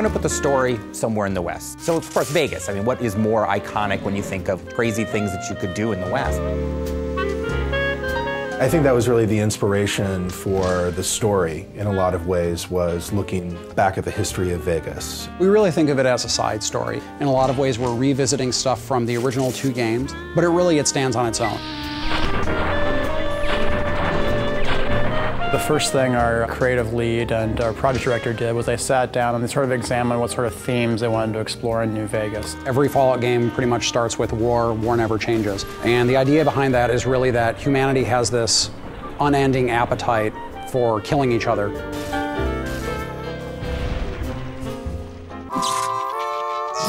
gonna put the story somewhere in the West. So of course, Vegas. I mean, what is more iconic when you think of crazy things that you could do in the West? I think that was really the inspiration for the story, in a lot of ways, was looking back at the history of Vegas. We really think of it as a side story. In a lot of ways, we're revisiting stuff from the original 2 games, but it stands on its own. The first thing our creative lead and our project director did was they sat down and they sort of examined what sort of themes they wanted to explore in New Vegas. Every Fallout game pretty much starts with war. War never changes. And the idea behind that is really that humanity has this unending appetite for killing each other.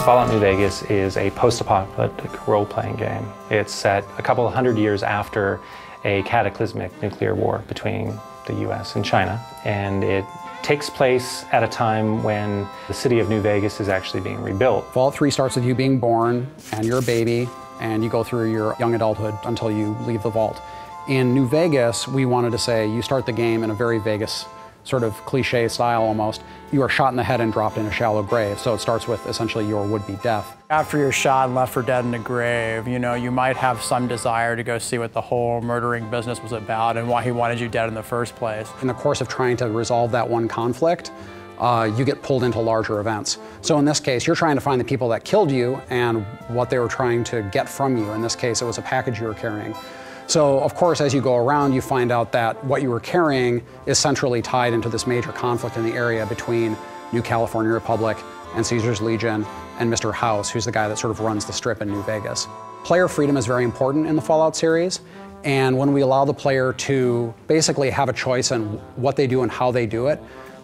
Fallout New Vegas is a post-apocalyptic role-playing game. It's set a couple of hundred years after a cataclysmic nuclear war between the US and China, and it takes place at a time when the city of New Vegas is actually being rebuilt. Fallout 3 starts with you being born, and you're a baby, and you go through your young adulthood until you leave the vault. In New Vegas, we wanted to say you start the game in a very Vegas sort of cliche style almost. You are shot in the head and dropped in a shallow grave, so it starts with essentially your would-be death. After you're shot and left for dead in a grave, you know, you might have some desire to go see what the whole murdering business was about and why he wanted you dead in the first place. In the course of trying to resolve that one conflict, you get pulled into larger events. So in this case, you're trying to find the people that killed you and what they were trying to get from you. In this case, it was a package you were carrying. So, of course, as you go around, you find out that what you were carrying is centrally tied into this major conflict in the area between New California Republic and Caesar's Legion and Mr. House, who's the guy that sort of runs the strip in New Vegas. Player freedom is very important in the Fallout series, and when we allow the player to basically have a choice in what they do and how they do it,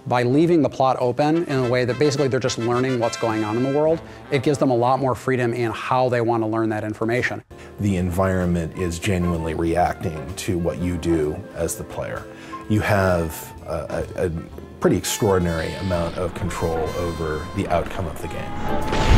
by leaving the plot open in a way that basically they're just learning what's going on in the world, it gives them a lot more freedom in how they want to learn that information. The environment is genuinely reacting to what you do as the player. You have a pretty extraordinary amount of control over the outcome of the game.